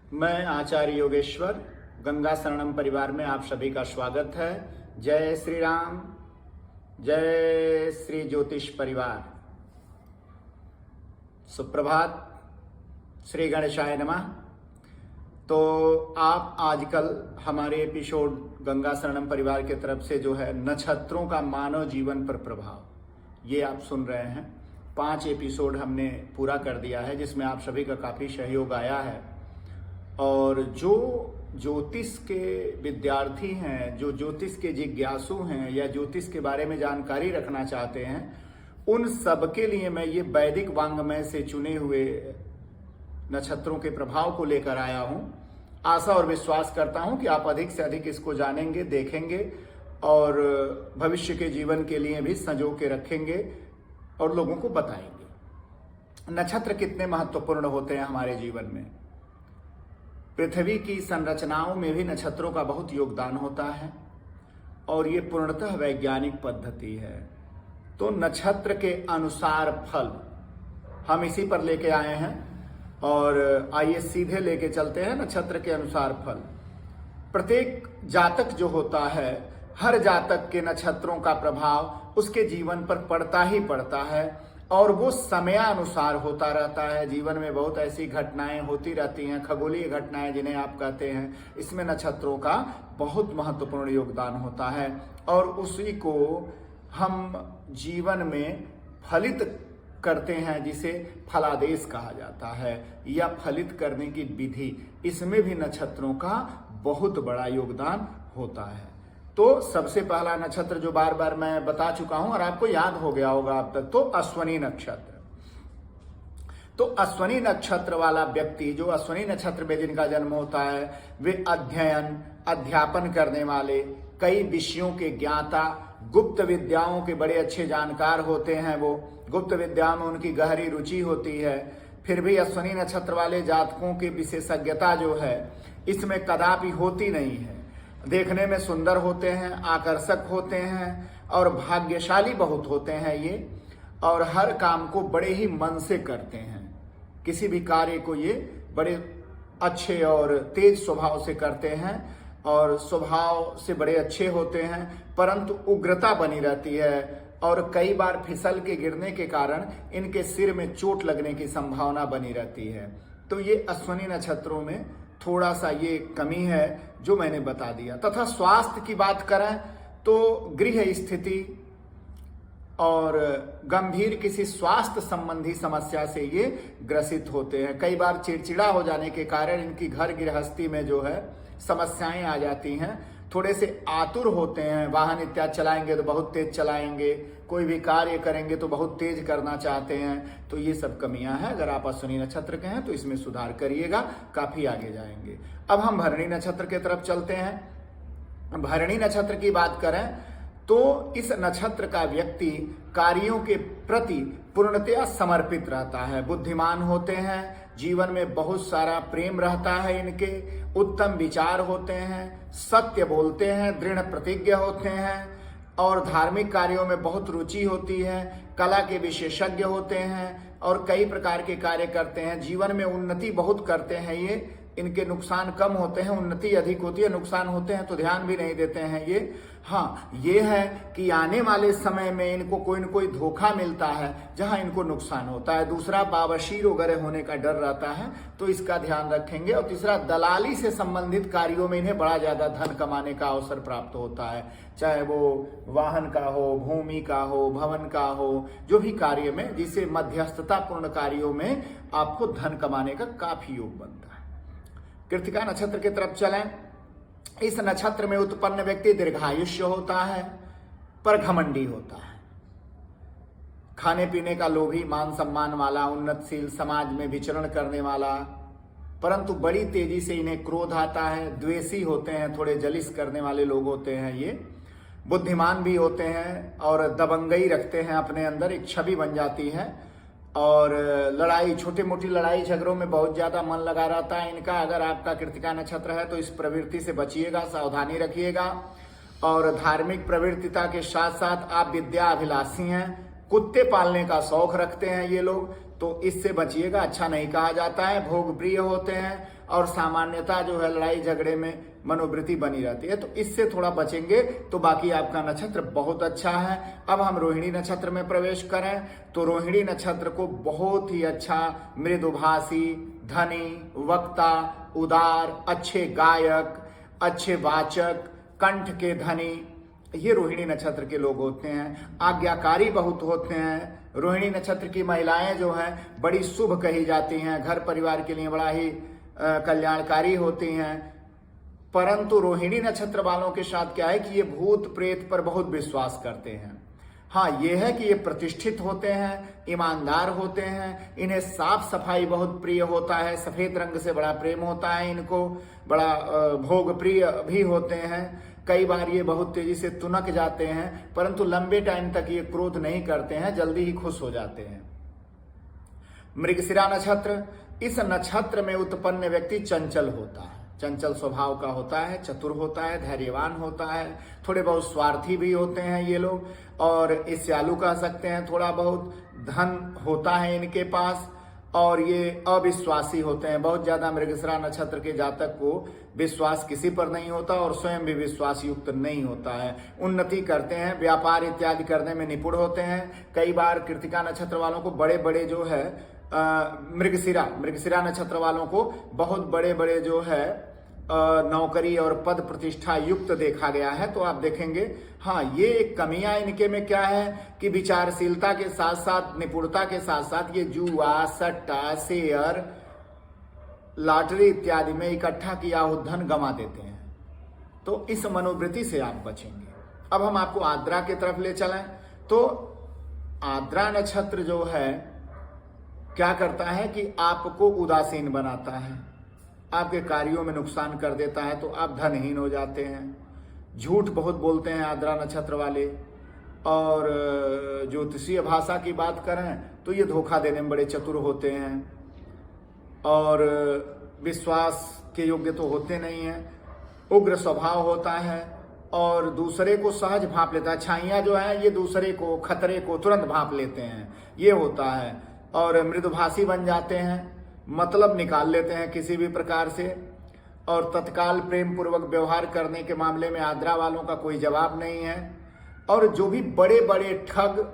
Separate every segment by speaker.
Speaker 1: मैं आचार्य योगेश्वर गंगा शरणम परिवार में आप सभी का स्वागत है। जय श्री राम, जय श्री ज्योतिष परिवार। सुप्रभात, श्री गणेशाय नमः। तो आप आजकल हमारे एपिसोड गंगा शरणम परिवार के तरफ से जो है नक्षत्रों का मानव जीवन पर प्रभाव, ये आप सुन रहे हैं। 5 एपिसोड हमने पूरा कर दिया है, जिसमें आप सभी का काफ़ी सहयोग आया है। और जो ज्योतिष के विद्यार्थी हैं, जो ज्योतिष के जिज्ञासु हैं या ज्योतिष के बारे में जानकारी रखना चाहते हैं, उन सब के लिए मैं ये वैदिक वांग्मय से चुने हुए नक्षत्रों के प्रभाव को लेकर आया हूँ। आशा और विश्वास करता हूँ कि आप अधिक से अधिक इसको जानेंगे, देखेंगे और भविष्य के जीवन के लिए भी संजो के रखेंगे और लोगों को बताएंगे। नक्षत्र कितने महत्वपूर्ण होते हैं हमारे जीवन में। पृथ्वी की संरचनाओं में भी नक्षत्रों का बहुत योगदान होता है और ये पूर्णतः वैज्ञानिक पद्धति है। तो नक्षत्र के अनुसार फल हम इसी पर लेके आए हैं और आइए सीधे लेके चलते हैं। नक्षत्र के अनुसार फल, प्रत्येक जातक जो होता है, हर जातक के नक्षत्रों का प्रभाव उसके जीवन पर पड़ता ही पड़ता है और वो समयानुसार होता रहता है। जीवन में बहुत ऐसी घटनाएं होती रहती हैं, खगोलीय घटनाएं जिन्हें आप कहते हैं, इसमें नक्षत्रों का बहुत महत्वपूर्ण योगदान होता है और उसी को हम जीवन में फलित करते हैं, जिसे फलादेश कहा जाता है या फलित करने की विधि। इसमें भी नक्षत्रों का बहुत बड़ा योगदान होता है। तो सबसे पहला नक्षत्र जो बार बार मैं बता चुका हूं और आपको याद हो गया होगा अब तक, तो अश्वनी नक्षत्र। तो अश्वनी नक्षत्र वाला व्यक्ति, जो अश्वनी नक्षत्र में जिनका जन्म होता है, वे अध्ययन, अध्यापन करने वाले, कई विषयों के ज्ञाता, गुप्त विद्याओं के बड़े अच्छे जानकार होते हैं। वो गुप्त विद्या में उनकी गहरी रुचि होती है। फिर भी अश्वनी नक्षत्र वाले जातकों की विशेषज्ञता जो है इसमें कदापि होती नहीं है। देखने में सुंदर होते हैं, आकर्षक होते हैं और भाग्यशाली बहुत होते हैं ये, और हर काम को बड़े ही मन से करते हैं। किसी भी कार्य को ये बड़े अच्छे और तेज स्वभाव से करते हैं और स्वभाव से बड़े अच्छे होते हैं, परंतु उग्रता बनी रहती है और कई बार फिसल के गिरने के कारण इनके सिर में चोट लगने की संभावना बनी रहती है। तो ये अश्वनी नक्षत्रों में थोड़ा सा ये कमी है जो मैंने बता दिया। तथा स्वास्थ्य की बात करें तो गृह स्थिति और गंभीर किसी स्वास्थ्य संबंधी समस्या से ये ग्रसित होते हैं। कई बार चिड़चिड़ा हो जाने के कारण इनकी घर गृहस्थी में जो है समस्याएं आ जाती हैं। थोड़े से आतुर होते हैं, वाहन इत्यादि चलाएंगे तो बहुत तेज चलाएंगे, कोई भी कार्य करेंगे तो बहुत तेज करना चाहते हैं। तो ये सब कमियां हैं। अगर आप अश्विनी नक्षत्र के हैं तो इसमें सुधार करिएगा, काफी आगे जाएंगे। अब हम भरणी नक्षत्र के तरफ चलते हैं। भरणी नक्षत्र की बात करें तो इस नक्षत्र का व्यक्ति कार्यों के प्रति पूर्णतया समर्पित रहता है। बुद्धिमान होते हैं, जीवन में बहुत सारा प्रेम रहता है इनके, उत्तम विचार होते हैं, सत्य बोलते हैं, दृढ़ प्रतिज्ञ होते हैं और धार्मिक कार्यों में बहुत रुचि होती है। कला के विशेषज्ञ होते हैं और कई प्रकार के कार्य करते हैं। जीवन में उन्नति बहुत करते हैं ये। इनके नुकसान कम होते हैं, उन्नति अधिक होती है। नुकसान होते हैं तो ध्यान भी नहीं देते हैं ये। हाँ, ये है कि आने वाले समय में इनको कोई न कोई धोखा मिलता है जहां इनको नुकसान होता है। दूसरा, बाबशीर वगैरह होने का डर रहता है, तो इसका ध्यान रखेंगे। और तीसरा, दलाली से संबंधित कार्यों में इन्हें बड़ा ज्यादा धन कमाने का अवसर प्राप्त होता है, चाहे वो वाहन का हो, भूमि का हो, भवन का हो, जो भी कार्य में, जिसे मध्यस्थता पूर्ण कार्यों में आपको धन कमाने का काफी योग बनता है। कृत्तिका नक्षत्र की तरफ चलें। इस नक्षत्र में उत्पन्न व्यक्ति दीर्घायुष्य होता है पर घमंडी होता है। खाने पीने का लोभी, मान सम्मान वाला, उन्नतशील, समाज में विचरण करने वाला, परंतु बड़ी तेजी से इन्हें क्रोध आता है। द्वेषी होते हैं, थोड़े जलिस करने वाले लोग होते हैं ये। बुद्धिमान भी होते हैं और दबंगई रखते हैं अपने अंदर, एक छवि बन जाती है। और लड़ाई, छोटी मोटी लड़ाई झगड़ों में बहुत ज्यादा मन लगा रहता है इनका। अगर आपका कृत्तिका नक्षत्र है तो इस प्रवृत्ति से बचिएगा, सावधानी रखिएगा। और धार्मिक प्रवृत्तिता के साथ साथ आप विद्या अभिलाषी हैं, कुत्ते पालने का शौक रखते हैं ये लोग। तो इससे बचिएगा, अच्छा नहीं कहा जाता है। भोग प्रिय होते हैं और सामान्यता जो है लड़ाई झगड़े में मनोवृत्ति बनी रहती है, तो इससे थोड़ा बचेंगे तो बाकी आपका नक्षत्र बहुत अच्छा है। अब हम रोहिणी नक्षत्र में प्रवेश करें तो रोहिणी नक्षत्र को बहुत ही अच्छा मृदुभाषी, धनी, वक्ता, उदार, अच्छे गायक, अच्छे वाचक, कंठ के धनी, ये रोहिणी नक्षत्र के लोग होते हैं। आज्ञाकारी बहुत होते हैं। रोहिणी नक्षत्र की महिलाएं जो हैं बड़ी शुभ कही जाती हैं, घर परिवार के लिए बड़ा ही कल्याणकारी होती हैं। परंतु रोहिणी नक्षत्र वालों के साथ क्या है कि ये भूत प्रेत पर बहुत विश्वास करते हैं। हाँ, ये है कि ये प्रतिष्ठित होते हैं, ईमानदार होते हैं, इन्हें साफ सफाई बहुत प्रिय होता है, सफेद रंग से बड़ा प्रेम होता है इनको, बड़ा भोग प्रिय भी होते हैं। कई बार ये बहुत तेजी से तुनक जाते हैं, परंतु लंबे टाइम तक ये क्रोध नहीं करते हैं, जल्दी ही खुश हो जाते हैं। मृगशिरा नक्षत्र, इस नक्षत्र में उत्पन्न व्यक्ति चंचल होता है, चंचल स्वभाव का होता है, चतुर होता है, धैर्यवान होता है, थोड़े बहुत स्वार्थी भी होते हैं ये लोग, और ईर्ष्यालु कह सकते हैं। थोड़ा बहुत धन होता है इनके पास, और ये अविश्वासी होते हैं। बहुत ज्यादा मृगशिरा नक्षत्र के जातक को विश्वास किसी पर नहीं होता और स्वयं भी विश्वास युक्त नहीं होता है। उन्नति करते हैं, व्यापार इत्यादि करने में निपुण होते हैं। कई बार कृतिका नक्षत्र वालों को बड़े बड़े जो है मृगशिरा नक्षत्र वालों को बहुत बड़े बड़े जो है नौकरी और पद प्रतिष्ठा युक्त देखा गया है। तो आप देखेंगे, हाँ, ये कमियां इनके में क्या है कि विचारशीलता के साथ साथ, निपुणता के साथ साथ ये जुआ, सट्टा, शेयर, लॉटरी इत्यादि में इकट्ठा किया हुआ धन गंवा देते हैं। तो इस मनोवृत्ति से आप बचेंगे। अब हम आपको आद्रा की तरफ ले चलें तो आद्रा नक्षत्र जो है क्या करता है कि आपको उदासीन बनाता है, आपके कार्यों में नुकसान कर देता है, तो आप धनहीन हो जाते हैं। झूठ बहुत बोलते हैं आद्रा नक्षत्र वाले, और ज्योतिषीय भाषा की बात करें तो ये धोखा देने में बड़े चतुर होते हैं, और विश्वास के योग्य तो होते नहीं हैं। उग्र स्वभाव होता है और दूसरे को सहज भांप लेता है। छाइयाँ जो है ये दूसरे को, खतरे को तुरंत भांप लेते हैं, ये होता है। और मृदुभाषी बन जाते हैं, मतलब निकाल लेते हैं किसी भी प्रकार से, और तत्काल प्रेम पूर्वक व्यवहार करने के मामले में आद्रा वालों का कोई जवाब नहीं है। और जो भी बड़े बड़े ठग,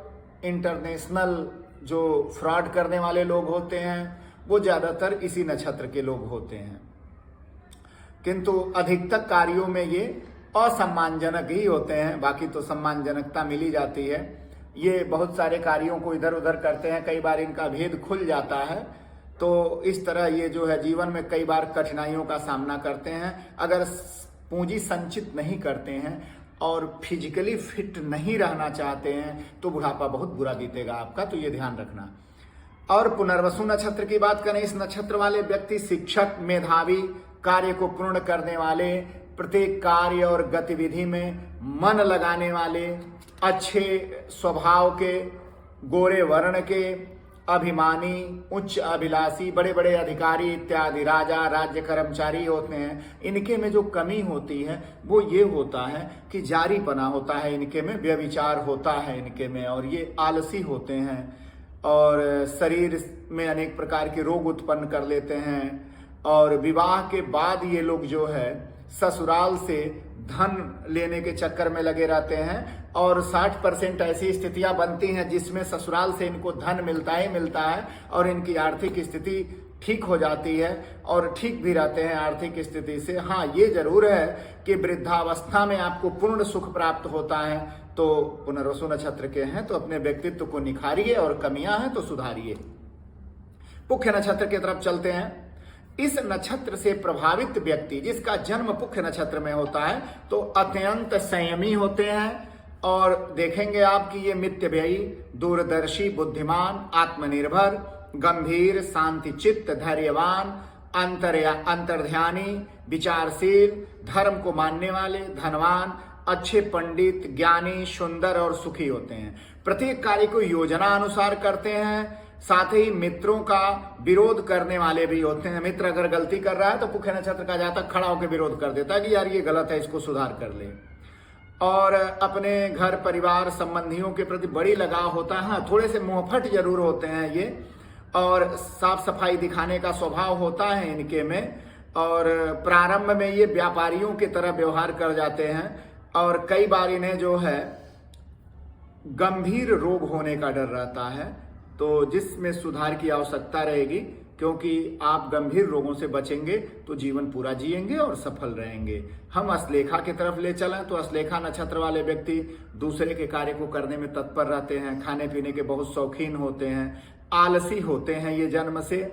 Speaker 1: इंटरनेशनल जो फ्रॉड करने वाले लोग होते हैं वो ज्यादातर इसी नक्षत्र के लोग होते हैं, किंतु अधिकतर कार्यों में ये असम्मानजनक ही होते हैं। बाकी तो सम्मानजनकता मिली जाती है। ये बहुत सारे कार्यों को इधर उधर करते हैं, कई बार इनका भेद खुल जाता है, तो इस तरह ये जो है जीवन में कई बार कठिनाइयों का सामना करते हैं। अगर पूंजी संचित नहीं करते हैं और फिजिकली फिट नहीं रहना चाहते हैं तो बुढ़ापा बहुत बुरा बीतेगा आपका, तो ये ध्यान रखना। और पुनर्वसु नक्षत्र की बात करें, इस नक्षत्र वाले व्यक्ति शिक्षक, मेधावी, कार्य को पूर्ण करने वाले, प्रत्येक कार्य और गतिविधि में मन लगाने वाले, अच्छे स्वभाव के, गोरे वर्ण के, अभिमानी, उच्च अभिलाषी, बड़े बड़े अधिकारी इत्यादि, राजा, राज्य कर्मचारी होते हैं। इनके में जो कमी होती है वो ये होता है कि जारीपना होता है इनके में, व्यभिचार होता है इनके में, और ये आलसी होते हैं और शरीर में अनेक प्रकार के रोग उत्पन्न कर लेते हैं। और विवाह के बाद ये लोग जो है ससुराल से धन लेने के चक्कर में लगे रहते हैं, और 60% ऐसी स्थितियां बनती हैं जिसमें ससुराल से इनको धन मिलता ही मिलता है और इनकी आर्थिक स्थिति ठीक हो जाती है और ठीक भी रहते हैं आर्थिक स्थिति से। हाँ, ये जरूर है कि वृद्धावस्था में आपको पूर्ण सुख प्राप्त होता है। तो पुनर्वसु नक्षत्र के हैं तो अपने व्यक्तित्व को निखारिए और कमियां हैं तो सुधारिए। पुख्य नक्षत्र की तरफ चलते हैं। इस नक्षत्र से प्रभावित व्यक्ति जिसका जन्म पुख्य नक्षत्र में होता है तो अत्यंत संयमी होते हैं, और देखेंगे आप कि ये मितव्ययी, दूरदर्शी, बुद्धिमान, आत्मनिर्भर, गंभीर, शांतिचित्त, धैर्यवान, अंतर्ध्यानी, विचारशील, धर्म को मानने वाले, धनवान, अच्छे पंडित, ज्ञानी, सुंदर और सुखी होते हैं। प्रत्येक कार्य को योजना अनुसार करते हैं। साथ ही मित्रों का विरोध करने वाले भी होते हैं। मित्र अगर गलती कर रहा है तो पुख्य नक्षत्र का जातक खड़ा होकर विरोध कर देता है कि यार ये गलत है, इसको सुधार कर ले। और अपने घर परिवार संबंधियों के प्रति बड़ी लगाव होता है। हाँ, थोड़े से मुंहफट जरूर होते हैं ये, और साफ सफाई दिखाने का स्वभाव होता है इनके में। और प्रारंभ में ये व्यापारियों की तरह व्यवहार कर जाते हैं और कई बार इन्हें जो है गंभीर रोग होने का डर रहता है, तो जिसमें सुधार की आवश्यकता रहेगी, क्योंकि आप गंभीर रोगों से बचेंगे तो जीवन पूरा जिएंगे और सफल रहेंगे। हम अश्लेषा की तरफ ले चलें तो अश्लेषा नक्षत्र वाले व्यक्ति दूसरे के कार्य को करने में तत्पर रहते हैं, खाने पीने के बहुत शौकीन होते हैं, आलसी होते हैं ये जन्म से,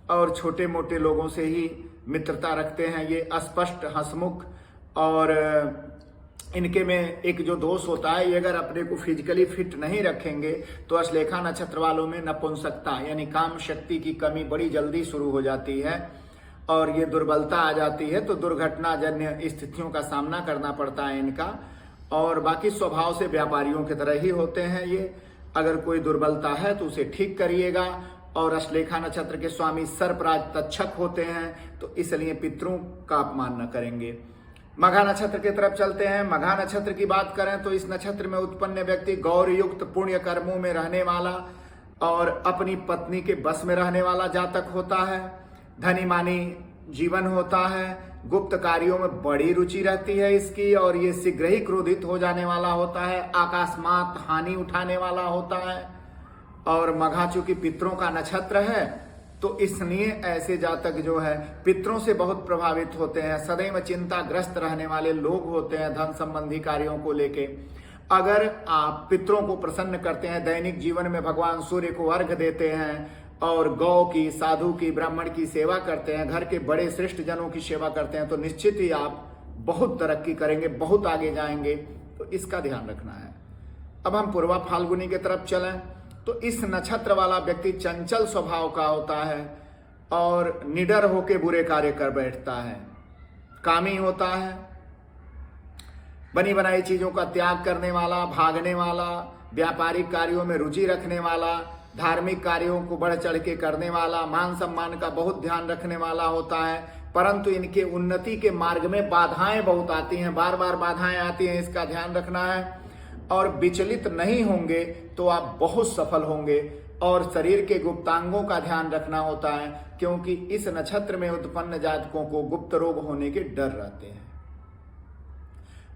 Speaker 1: और छोटे मोटे लोगों से ही मित्रता रखते हैं। ये अस्पष्ट, हंसमुख, और इनके में एक जो दोष होता है, ये अगर अपने को फिजिकली फिट नहीं रखेंगे तो अश्लेषा नक्षत्र वालों में नपुंसकता यानी काम शक्ति की कमी बड़ी जल्दी शुरू हो जाती है और ये दुर्बलता आ जाती है, तो दुर्घटनाजन्य स्थितियों का सामना करना पड़ता है इनका। और बाकी स्वभाव से व्यापारियों की तरह ही होते हैं ये। अगर कोई दुर्बलता है तो उसे ठीक करिएगा। और अश्लेषा नक्षत्र के स्वामी सर्पराज तक्षक होते हैं, तो इसलिए पितरों का अपमान न करेंगे। मघा नक्षत्र की तरफ चलते हैं। मघा नक्षत्र की बात करें तो इस नक्षत्र में उत्पन्न व्यक्ति गौर युक्त पुण्य कर्मों में रहने वाला और अपनी पत्नी के बस में रहने वाला जातक होता है। धनी मानी जीवन होता है, गुप्त कार्यों में बड़ी रुचि रहती है इसकी, और ये शीघ्र ही क्रोधित हो जाने वाला होता है, अकस्मात हानि उठाने वाला होता है। और मघा चूंकि पितरों का नक्षत्र है तो इसलिए ऐसे जातक जो है पितरों से बहुत प्रभावित होते हैं, सदैव चिंताग्रस्त रहने वाले लोग होते हैं धन संबंधी कार्यों को लेके। अगर आप पितरों को प्रसन्न करते हैं, दैनिक जीवन में भगवान सूर्य को अर्घ देते हैं और गौ की, साधु की, ब्राह्मण की सेवा करते हैं, घर के बड़े श्रेष्ठ जनों की सेवा करते हैं, तो निश्चित ही आप बहुत तरक्की करेंगे, बहुत आगे जाएंगे। तो इसका ध्यान रखना है। अब हम पूर्वा फाल्गुनी की तरफ चलें तो इस नक्षत्र वाला व्यक्ति चंचल स्वभाव का होता है और निडर होकर बुरे कार्य कर बैठता है, कामी होता है, बनी बनाई चीजों का त्याग करने वाला, भागने वाला, व्यापारिक कार्यों में रुचि रखने वाला, धार्मिक कार्यों को बढ़ चढ़ के करने वाला, मान सम्मान का बहुत ध्यान रखने वाला होता है। परंतु इनके उन्नति के मार्ग में बाधाएं बहुत आती हैं, बार बार बाधाएं आती हैं, इसका ध्यान रखना है। और विचलित नहीं होंगे तो आप बहुत सफल होंगे। और शरीर के गुप्तांगों का ध्यान रखना होता है, क्योंकि इस नक्षत्र में उत्पन्न जातकों को गुप्त रोग होने के डर रहते हैं।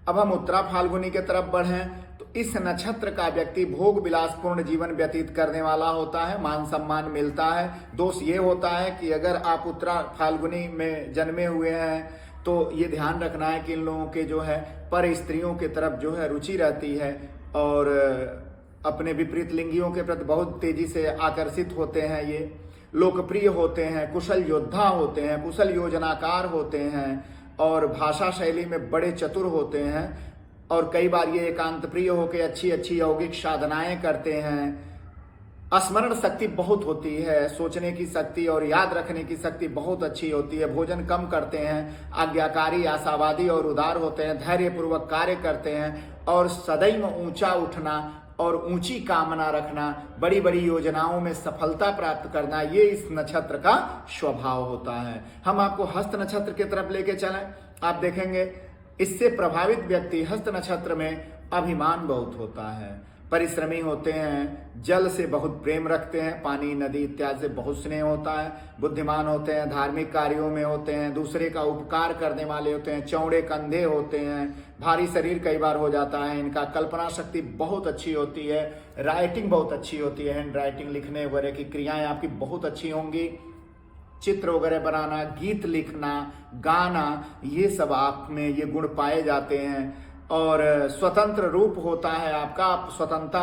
Speaker 1: अब हम उत्तरा फाल्गुनी की तरफ बढ़ें तो इस नक्षत्र का व्यक्ति भोग विलासपूर्ण जीवन व्यतीत करने वाला होता है, मान सम्मान मिलता है। दोष ये होता है कि अगर आप उत्तरा फाल्गुनी में जन्मे हुए हैं तो ये ध्यान रखना है कि इन लोगों के जो है पर स्त्रियों की तरफ जो है रुचि रहती है और अपने विपरीत लिंगियों के प्रति बहुत तेजी से आकर्षित होते हैं। ये लोकप्रिय होते हैं, कुशल योद्धा होते हैं, कुशल योजनाकार होते हैं और भाषा शैली में बड़े चतुर होते हैं। और कई बार ये एकांत प्रिय होकर अच्छी अच्छी यौगिक साधनाएं करते हैं। स्मरण शक्ति बहुत होती है, सोचने की शक्ति और याद रखने की शक्ति बहुत अच्छी होती है। भोजन कम करते हैं, आज्ञाकारी, आशावादी और उदार होते हैं, धैर्यपूर्वक कार्य करते हैं और सदैव ऊंचा उठना और ऊंची कामना रखना, बड़ी बड़ी योजनाओं में सफलता प्राप्त करना, ये इस नक्षत्र का स्वभाव होता है। हम आपको हस्त नक्षत्र की तरफ लेके चलें। आप देखेंगे इससे प्रभावित व्यक्ति हस्त नक्षत्र में अभिमान बहुत होता है, परिश्रमी होते हैं, जल से बहुत प्रेम रखते हैं, पानी, नदी इत्यादि से बहुत स्नेह होता है, बुद्धिमान होते हैं, धार्मिक कार्यों में होते हैं, दूसरे का उपकार करने वाले होते हैं, चौड़े कंधे होते हैं, भारी शरीर कई बार हो जाता है इनका, कल्पना शक्ति बहुत अच्छी होती है, राइटिंग बहुत अच्छी होती है, हैंड राइटिंग, लिखने वगैरह की क्रियाएं आपकी बहुत अच्छी होंगी, चित्र वगैरह बनाना, गीत लिखना, गाना, ये सब आप में ये गुण पाए जाते हैं। और स्वतंत्र रूप होता है आपका, आप स्वतंत्रता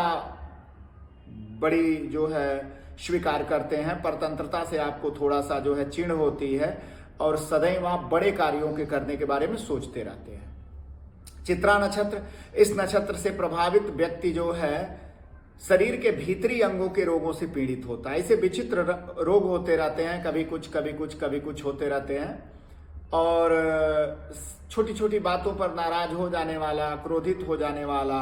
Speaker 1: बड़ी जो है स्वीकार करते हैं, परतंत्रता से आपको थोड़ा सा जो है चिढ़ होती है और सदैव आप बड़े कार्यों के करने के बारे में सोचते रहते हैं। चित्रा नक्षत्र, इस नक्षत्र से प्रभावित व्यक्ति जो है शरीर के भीतरी अंगों के रोगों से पीड़ित होता है। इसे विचित्र रोग होते रहते हैं, कभी कुछ कभी कुछ कभी कुछ होते रहते हैं और छोटी छोटी बातों पर नाराज हो जाने वाला, क्रोधित हो जाने वाला।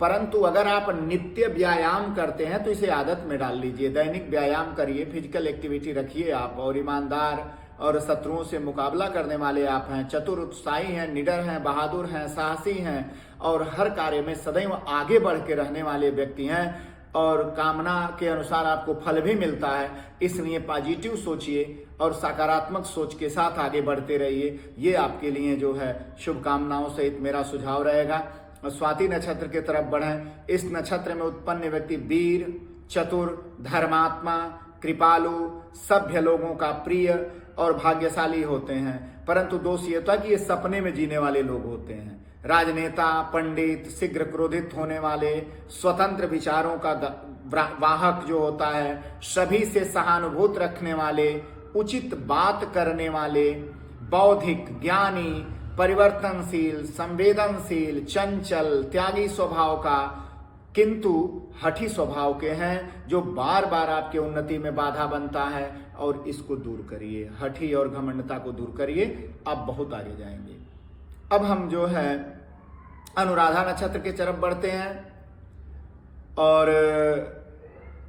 Speaker 1: परंतु अगर आप नित्य व्यायाम करते हैं तो इसे आदत में डाल लीजिए, दैनिक व्यायाम करिए, फिजिकल एक्टिविटी रखिए आप, और ईमानदार और शत्रुओं से मुकाबला करने वाले आप हैं, चतुर, उत्साही हैं, निडर हैं, बहादुर हैं, साहसी हैं और हर कार्य में सदैव आगे बढ़ के रहने वाले व्यक्ति हैं। और कामना के अनुसार आपको फल भी मिलता है। इसलिए पॉजिटिव सोचिए और सकारात्मक सोच के साथ आगे बढ़ते रहिए। ये आपके लिए जो है शुभकामनाओं सहित मेरा सुझाव रहेगा। और स्वाति नक्षत्र की तरफ बढ़ें। इस नक्षत्र में उत्पन्न व्यक्ति वीर, चतुर, धर्मात्मा, कृपालु, सभ्य लोगों का प्रिय और भाग्यशाली होते हैं। परंतु दोष ये होता है कि ये सपने में जीने वाले लोग होते हैं। राजनेता, पंडित, शीघ्र क्रोधित होने वाले, स्वतंत्र विचारों का वाहक जो होता है, सभी से सहानुभूति रखने वाले, उचित बात करने वाले, बौद्धिक, ज्ञानी, परिवर्तनशील, संवेदनशील, चंचल, त्यागी स्वभाव का किंतु हठी स्वभाव के हैं, जो बार बार आपके उन्नति में बाधा बनता है। और इसको दूर करिए, हठी और घमंडता को दूर करिए, आप बहुत आगे जाएंगे। अब हम जो है अनुराधा नक्षत्र की तरफ बढ़ते हैं। और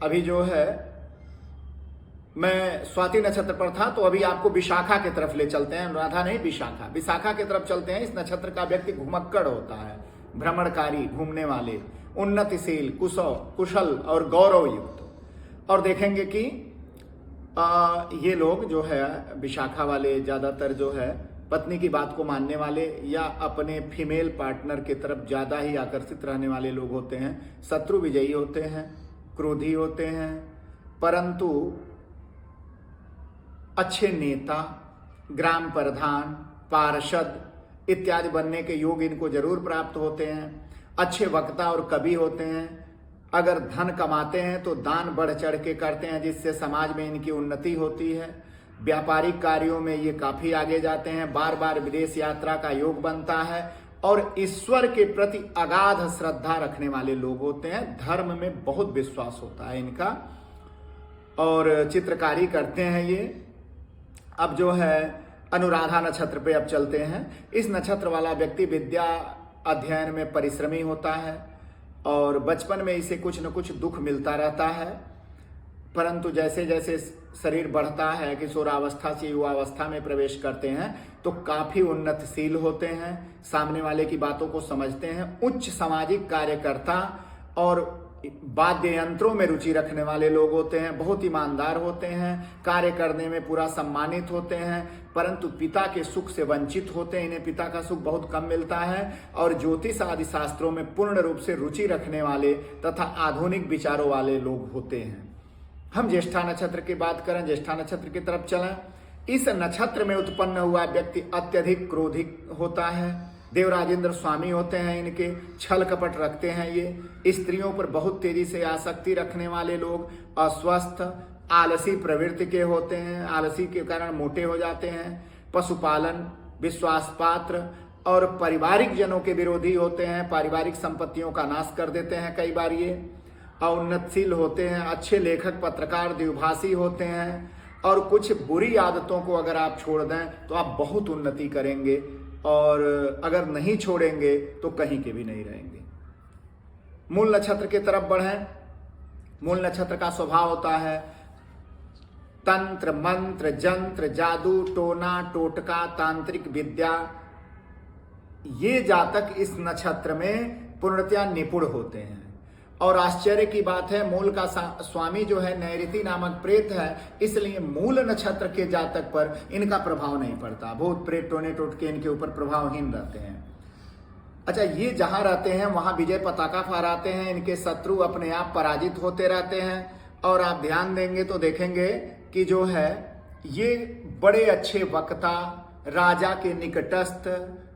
Speaker 1: अभी जो है मैं स्वाति नक्षत्र पर था, तो अभी आपको विशाखा की तरफ ले चलते हैं। अनुराधा नहीं, विशाखा। विशाखा की तरफ चलते हैं। इस नक्षत्र का व्यक्ति घुमक्कड़ होता है, भ्रमणकारी, घूमने वाले, उन्नतिशील, कुशल और गौरव युक्त। और देखेंगे कि ये लोग जो है विशाखा वाले ज्यादातर जो है पत्नी की बात को मानने वाले या अपने फीमेल पार्टनर की तरफ ज्यादा ही आकर्षित रहने वाले लोग होते हैं। शत्रु विजयी होते हैं, क्रोधी होते हैं, परंतु अच्छे नेता, ग्राम प्रधान, पार्षद इत्यादि बनने के योग इनको जरूर प्राप्त होते हैं। अच्छे वक्ता और कवि होते हैं। अगर धन कमाते हैं तो दान बढ़ चढ़ के करते हैं, जिससे समाज में इनकी उन्नति होती है। व्यापारिक कार्यों में ये काफी आगे जाते हैं। बार बार विदेश यात्रा का योग बनता है और ईश्वर के प्रति अगाध श्रद्धा रखने वाले लोग होते हैं। धर्म में बहुत विश्वास होता है इनका और चित्रकारी करते हैं ये। अब जो है अनुराधा नक्षत्र पे अब चलते हैं। इस नक्षत्र वाला व्यक्ति विद्या अध्ययन में परिश्रमी होता है और बचपन में इसे कुछ न कुछ दुख मिलता रहता है, परंतु जैसे जैसे शरीर बढ़ता है, किशोरावस्था से युवावस्था में प्रवेश करते हैं, तो काफी उन्नतशील होते हैं, सामने वाले की बातों को समझते हैं। उच्च सामाजिक कार्यकर्ता और वाद्य यंत्रों में रुचि रखने वाले लोग होते हैं। बहुत ईमानदार होते हैं, कार्य करने में पूरा सम्मानित होते हैं, परंतु पिता के सुख से वंचित होते हैं। इन्हें पिता का सुख बहुत कम मिलता है। और ज्योतिष आदि शास्त्रों में पूर्ण रूप से रुचि रखने वाले तथा आधुनिक विचारों वाले लोग होते हैं। हम ज्येष्ठा नक्षत्र की बात करें, ज्येष्ठा नक्षत्र की तरफ चलें। इस नक्षत्र में उत्पन्न हुआ व्यक्ति अत्यधिक क्रोधी होता है। देवराजेंद्र स्वामी होते हैं इनके, छल कपट रखते हैं ये। स्त्रियों पर बहुत तेजी से आसक्ति रखने वाले लोग, अस्वस्थ, आलसी प्रवृत्ति के होते हैं, आलसी के कारण मोटे हो जाते हैं। पशुपालन, विश्वास पात्र और पारिवारिक जनों के विरोधी होते हैं। पारिवारिक संपत्तियों का नाश कर देते हैं कई बार ये। औन्नतशील होते हैं, अच्छे लेखक, पत्रकार, द्विभाषी होते हैं। और कुछ बुरी आदतों को अगर आप छोड़ दें तो आप बहुत उन्नति करेंगे, और अगर नहीं छोड़ेंगे तो कहीं के भी नहीं रहेंगे। मूल नक्षत्र की तरफ बढ़ें। मूल नक्षत्र का स्वभाव होता है तंत्र, मंत्र, जंत्र, जादू, टोना, टोटका, तांत्रिक विद्या। ये जातक इस नक्षत्र में पूर्णतया निपुण होते हैं। और आश्चर्य की बात है, मूल का स्वामी जो है नैऋति नामक प्रेत है, इसलिए मूल नक्षत्र के जातक पर इनका प्रभाव नहीं पड़ता। भूत प्रेत टोने टोटके इनके ऊपर प्रभावहीन रहते हैं। अच्छा, ये जहां रहते हैं वहां विजय पताका फहराते हैं। इनके शत्रु अपने आप पराजित होते रहते हैं। और आप ध्यान देंगे तो देखेंगे कि जो है ये बड़े अच्छे वक्ता, राजा के निकटस्थ,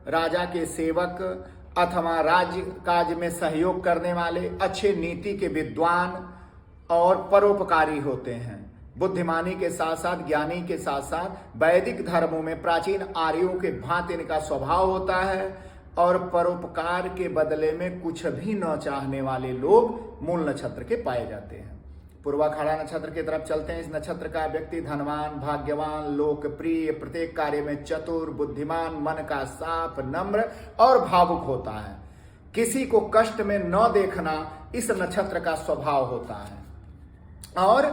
Speaker 1: राजा के सेवक अथवा राज्य काज में सहयोग करने वाले, अच्छे नीति के विद्वान और परोपकारी होते हैं। बुद्धिमानी के साथ साथ, ज्ञानी के साथ साथ वैदिक धर्मों में प्राचीन आर्यों के भांति इनका स्वभाव होता है। और परोपकार के बदले में कुछ भी न चाहने वाले लोग मूल नक्षत्र के पाए जाते हैं। पूर्वाखाड़ा नक्षत्र की तरफ चलते हैं। इस नक्षत्र का व्यक्ति धनवान, भाग्यवान, लोकप्रिय, प्रत्येक कार्य में चतुर, बुद्धिमान, मन का साफ, नम्र और भावुक होता है। किसी को कष्ट में न देखना इस नक्षत्र का स्वभाव होता है। और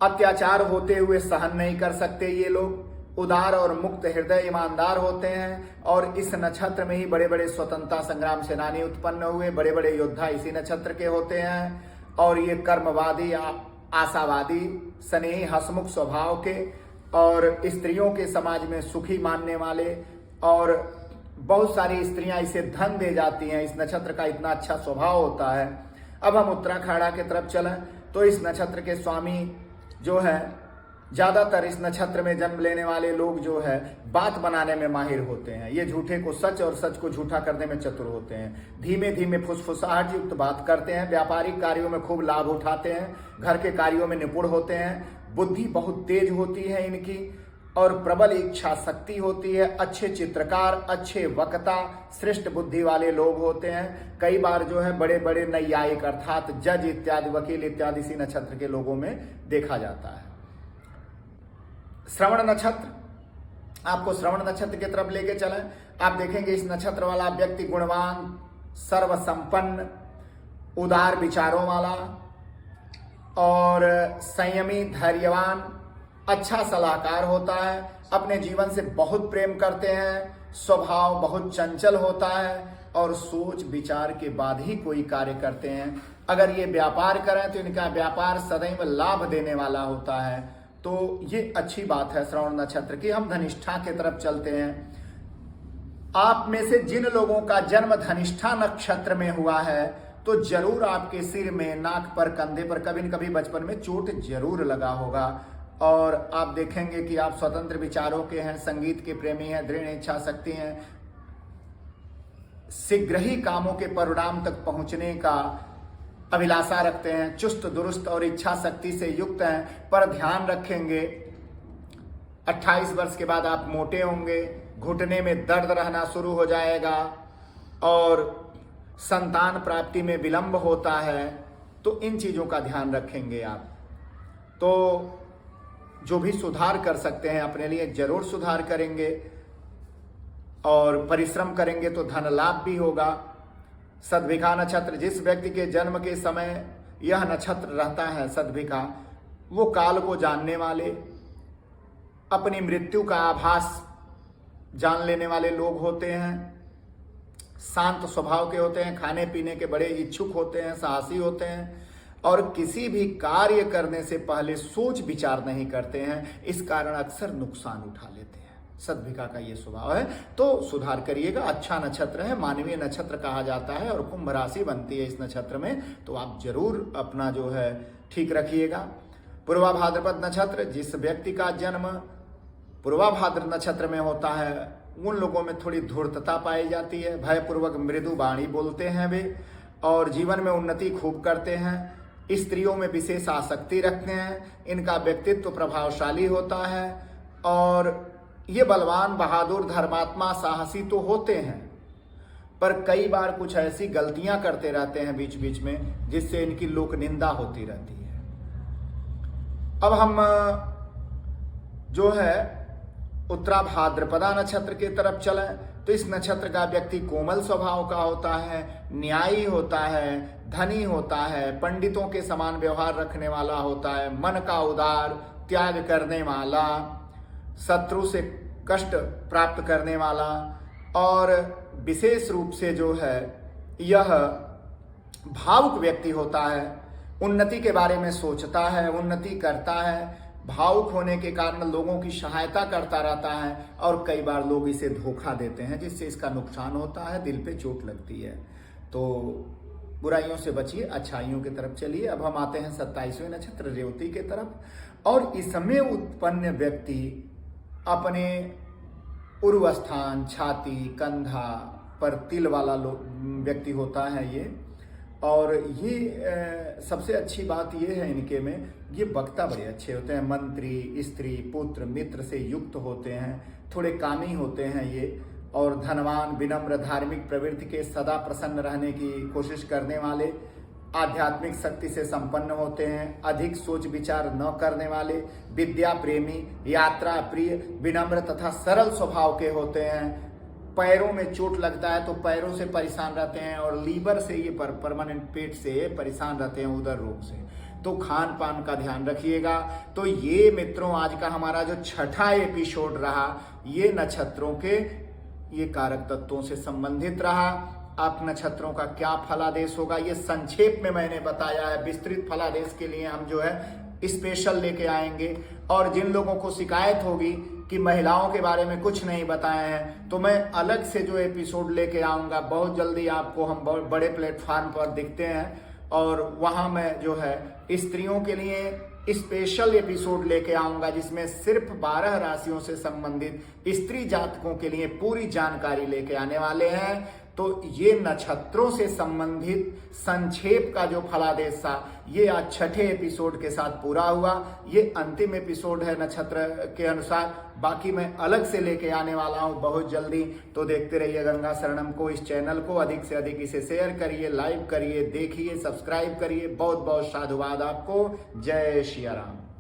Speaker 1: अत्याचार होते हुए सहन नहीं कर सकते ये लोग। उदार और मुक्त हृदय, ईमानदार होते हैं। और इस नक्षत्र में ही बड़े बड़े स्वतंत्रता संग्राम सेनानी उत्पन्न हुए। बड़े बड़े योद्धा इसी नक्षत्र के होते हैं। और ये कर्मवादी, आशावादी, स्नेही, हसमुख स्वभाव के और स्त्रियों के समाज में सुखी मानने वाले, और बहुत सारी स्त्रियां इसे धन दे जाती हैं। इस नक्षत्र का इतना अच्छा स्वभाव होता है। अब हम उत्तराखाड़ा की तरफ चलें तो इस नक्षत्र के स्वामी जो है, ज़्यादातर इस नक्षत्र में जन्म लेने वाले लोग जो है बात बनाने में माहिर होते हैं। ये झूठे को सच और सच को झूठा करने में चतुर होते हैं। धीमे धीमे फुसफुसाहट युक्त बात करते हैं। व्यापारिक कार्यों में खूब लाभ उठाते हैं। घर के कार्यों में निपुण होते हैं। बुद्धि बहुत तेज होती है इनकी और प्रबल इच्छा शक्ति होती है। अच्छे चित्रकार, अच्छे वक्ता, श्रेष्ठ बुद्धि वाले लोग होते हैं। कई बार जो है बड़े बड़े न्यायिक अर्थात जज इत्यादि, वकील इत्यादि इसी नक्षत्र के लोगों में देखा जाता है। श्रवण नक्षत्र, आपको श्रवण नक्षत्र की तरफ लेके चलें। आप देखेंगे इस नक्षत्र वाला व्यक्ति गुणवान, सर्वसंपन्न, उदार विचारों वाला और संयमी, धैर्यवान, अच्छा सलाहकार होता है। अपने जीवन से बहुत प्रेम करते हैं। स्वभाव बहुत चंचल होता है और सोच विचार के बाद ही कोई कार्य करते हैं। अगर ये व्यापार करें तो इनका व्यापार सदैव लाभ देने वाला होता है। तो ये अच्छी बात है श्रवण नक्षत्र की। हम धनिष्ठा की तरफ चलते हैं। आप में से जिन लोगों का जन्म धनिष्ठा नक्षत्र में हुआ है तो जरूर आपके सिर में, नाक पर, कंधे पर कभी न कभी बचपन में चोट जरूर लगा होगा। और आप देखेंगे कि आप स्वतंत्र विचारों के हैं, संगीत के प्रेमी हैं, दृढ़ इच्छा शक्ति हैं, शीघ्र ही कामों के परिणाम तक पहुंचने का अभिलाषा रखते हैं, चुस्त दुरुस्त और इच्छा शक्ति से युक्त हैं। पर ध्यान रखेंगे 28 वर्ष के बाद आप मोटे होंगे, घुटने में दर्द रहना शुरू हो जाएगा और संतान प्राप्ति में विलंब होता है। तो इन चीज़ों का ध्यान रखेंगे आप। तो जो भी सुधार कर सकते हैं अपने लिए जरूर सुधार करेंगे और परिश्रम करेंगे तो धन लाभ भी होगा। सद्भिखा नक्षत्र, जिस व्यक्ति के जन्म के समय यह नक्षत्र रहता है सद्भिखा, वो काल को जानने वाले, अपनी मृत्यु का आभास जान लेने वाले लोग होते हैं। शांत स्वभाव के होते हैं, खाने पीने के बड़े इच्छुक होते हैं, साहसी होते हैं और किसी भी कार्य करने से पहले सोच विचार नहीं करते हैं। इस कारण अक्सर नुकसान उठा लेते हैं। सद्भिखा का ये स्वभाव है। तो सुधार करिएगा। अच्छा नक्षत्र है, मानवीय नक्षत्र कहा जाता है और कुंभ राशि बनती है इस नक्षत्र में। तो आप जरूर अपना जो है ठीक रखिएगा। पूर्वा भाद्रपद नक्षत्र, जिस व्यक्ति का जन्म पूर्वा भाद्र नक्षत्र में होता है उन लोगों में थोड़ी धूर्तता पाई जाती है। भयपूर्वक मृदु वाणी बोलते हैं वे और जीवन में उन्नति खूब करते हैं। स्त्रियों में विशेष आसक्ति रखते हैं। इनका व्यक्तित्व प्रभावशाली होता है और ये बलवान, बहादुर, धर्मात्मा, साहसी तो होते हैं पर कई बार कुछ ऐसी गलतियां करते रहते हैं बीच बीच में जिससे इनकी लोक निंदा होती रहती है। अब हम जो है उत्तरा भाद्रपदा नक्षत्र की तरफ चलें तो इस नक्षत्र का व्यक्ति कोमल स्वभाव का होता है, न्यायी होता है, धनी होता है, पंडितों के समान व्यवहार रखने वाला होता है, मन का उदार, त्याग करने वाला, शत्रु से कष्ट प्राप्त करने वाला और विशेष रूप से जो है यह भावुक व्यक्ति होता है। उन्नति के बारे में सोचता है, उन्नति करता है, भावुक होने के कारण लोगों की सहायता करता रहता है और कई बार लोग इसे धोखा देते हैं जिससे इसका नुकसान होता है, दिल पे चोट लगती है। तो बुराइयों से बचिए, अच्छाइयों की तरफ चलिए। अब हम आते हैं 27वें नक्षत्र रेवती के तरफ और इसमें उत्पन्न व्यक्ति अपने उर्व स्थान, छाती, कंधा पर तिल वाला व्यक्ति होता है ये। और ये सबसे अच्छी बात ये है इनके में, ये वक्ता बड़े अच्छे होते हैं। मंत्री, स्त्री, पुत्र, मित्र से युक्त होते हैं, थोड़े कामी होते हैं ये और धनवान, विनम्र, धार्मिक प्रवृत्ति के, सदा प्रसन्न रहने की कोशिश करने वाले, आध्यात्मिक शक्ति से संपन्न होते हैं, अधिक सोच विचार न करने वाले, विद्या प्रेमी, यात्रा प्रिय, विनम्र तथा सरल स्वभाव के होते हैं। पैरों में चोट लगता है तो पैरों से परेशान रहते हैं और लीवर से ये परमानेंट पेट से परेशान रहते हैं, उदर रोग से। तो खान पान का ध्यान रखिएगा। तो ये मित्रों आज का हमारा जो छठा एपिसोड रहा ये नक्षत्रों के ये कारक तत्वों से संबंधित रहा आप नक्षत्रों का क्या फलादेश होगा ये संक्षेप में मैंने बताया है। विस्तृत फलादेश के लिए हम जो है स्पेशल लेके आएंगे। और जिन लोगों को शिकायत होगी कि महिलाओं के बारे में कुछ नहीं बताए हैं, तो मैं अलग से जो एपिसोड लेके आऊँगा बहुत जल्दी। आपको हम बहुत बड़े प्लेटफॉर्म पर दिखते हैं और वहाँ मैं जो है स्त्रियों के लिए स्पेशल एपिसोड लेके आऊंगा, जिसमें सिर्फ 12 राशियों से संबंधित स्त्री जातकों के लिए पूरी जानकारी लेके आने वाले हैं। तो ये नक्षत्रों से संबंधित संक्षेप का जो फलादेश था ये आज छठे एपिसोड के साथ पूरा हुआ। ये अंतिम एपिसोड है नक्षत्र के अनुसार। बाकी मैं अलग से लेके आने वाला हूं बहुत जल्दी। तो देखते रहिए गंगा शरणम को, इस चैनल को अधिक से अधिक इसे शेयर करिए, लाइक करिए, देखिए, सब्सक्राइब करिए। बहुत बहुत साधुवाद आपको। जय श्री राम।